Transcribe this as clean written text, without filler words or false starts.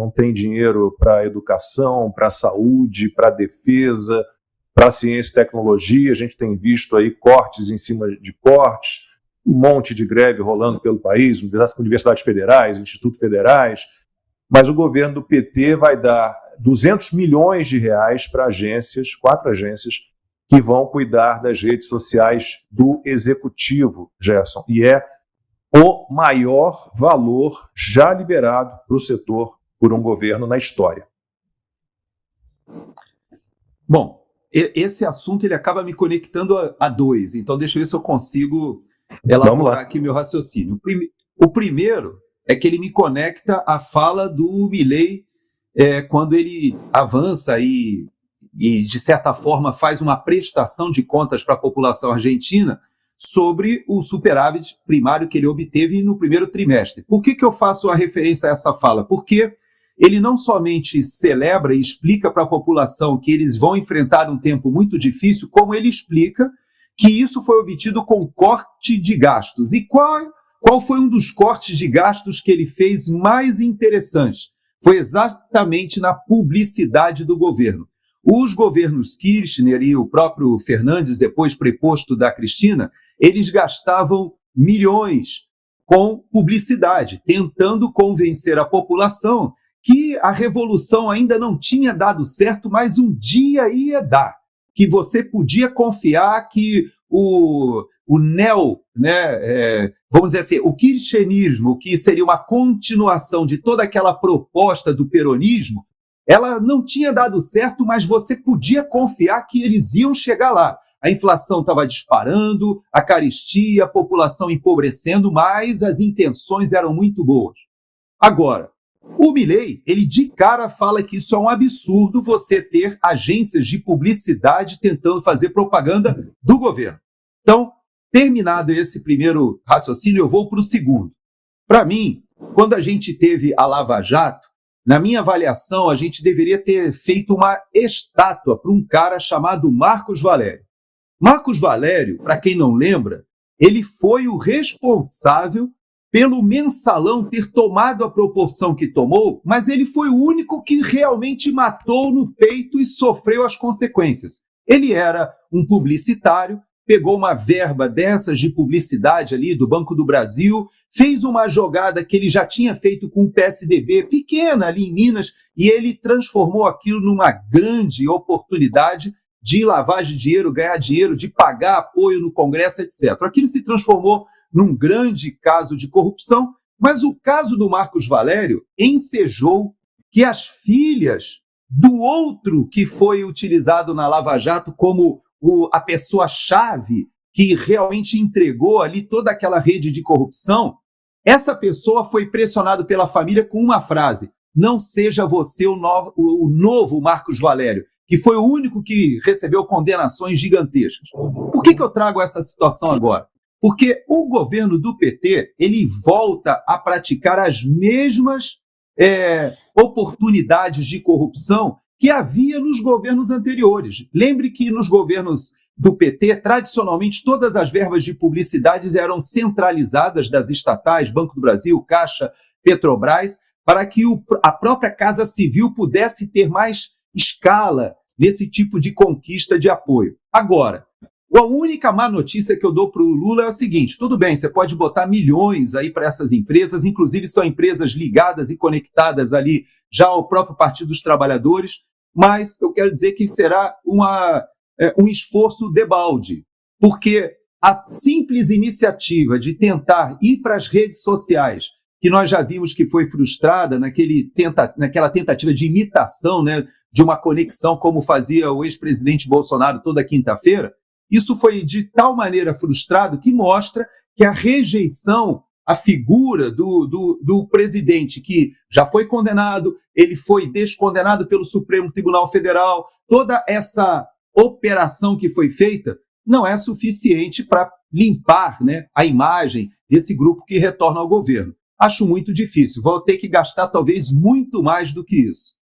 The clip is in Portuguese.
não tem dinheiro para a educação, para a saúde, para a defesa, para a ciência e tecnologia. A gente tem visto aí cortes em cima de cortes, um monte de greve rolando pelo país, universidades federais, institutos federais, mas o governo do PT vai dar 200 milhões de reais para agências, 4 agências, que vão cuidar das redes sociais do executivo, Gerson, e é o maior valor já liberado para o setor por um governo na história. Bom, esse assunto ele acaba me conectando a dois, então deixa eu ver se eu consigo elaborar aqui meu raciocínio. O primeiro é que ele me conecta à fala do Milei quando ele avança e, de certa forma, faz uma prestação de contas para a população argentina sobre o superávit primário que ele obteve no primeiro trimestre. Por que eu faço a referência a essa fala? Porque ele não somente celebra e explica para a população que eles vão enfrentar um tempo muito difícil, como ele explica que isso foi obtido com corte de gastos. E qual foi um dos cortes de gastos que ele fez mais interessante? Foi exatamente na publicidade do governo. Os governos Kirchner e o próprio Fernandes, depois preposto da Cristina, eles gastavam milhões com publicidade, tentando convencer a população que a revolução ainda não tinha dado certo, mas um dia ia dar, que você podia confiar que o vamos dizer assim, o kirchnerismo, que seria uma continuação de toda aquela proposta do peronismo, ela não tinha dado certo, mas você podia confiar que eles iam chegar lá. A inflação estava disparando, a carestia, a população empobrecendo, mas as intenções eram muito boas. Agora, o Milei, ele de cara fala que isso é um absurdo você ter agências de publicidade tentando fazer propaganda do governo. Então, terminado esse primeiro raciocínio, eu vou para o segundo. Para mim, quando a gente teve a Lava Jato, na minha avaliação, a gente deveria ter feito uma estátua para um cara chamado Marcos Valério. Marcos Valério, para quem não lembra, ele foi o responsável pelo mensalão ter tomado a proporção que tomou, mas ele foi o único que realmente matou no peito e sofreu as consequências. Ele era um publicitário, pegou uma verba dessas de publicidade ali do Banco do Brasil, fez uma jogada que ele já tinha feito com o PSDB, pequena ali em Minas, e ele transformou aquilo numa grande oportunidade de lavagem de dinheiro, ganhar dinheiro, de pagar apoio no Congresso, etc. Aquilo se transformou num grande caso de corrupção, mas o caso do Marcos Valério ensejou que as filhas do outro que foi utilizado na Lava Jato como a pessoa-chave que realmente entregou ali toda aquela rede de corrupção, essa pessoa foi pressionada pela família com uma frase: não seja você o novo Marcos Valério, que foi o único que recebeu condenações gigantescas. Por que eu trago essa situação agora? Porque o governo do PT, ele volta a praticar as mesmas oportunidades de corrupção que havia nos governos anteriores. Lembre que nos governos do PT, tradicionalmente, todas as verbas de publicidade eram centralizadas das estatais, Banco do Brasil, Caixa, Petrobras, para que a própria Casa Civil pudesse ter mais escala nesse tipo de conquista de apoio. Agora, a única má notícia que eu dou para o Lula é a seguinte: tudo bem, você pode botar milhões aí para essas empresas, inclusive são empresas ligadas e conectadas ali já ao próprio Partido dos Trabalhadores, mas eu quero dizer que será um esforço debalde, porque a simples iniciativa de tentar ir para as redes sociais, que nós já vimos que foi frustrada naquela tentativa de imitação, né, de uma conexão como fazia o ex-presidente Bolsonaro toda quinta-feira, isso foi de tal maneira frustrado que mostra que a rejeição à figura do presidente, que já foi condenado, ele foi descondenado pelo Supremo Tribunal Federal, toda essa operação que foi feita não é suficiente para limpar, né, a imagem desse grupo que retorna ao governo. Acho muito difícil, vou ter que gastar talvez muito mais do que isso.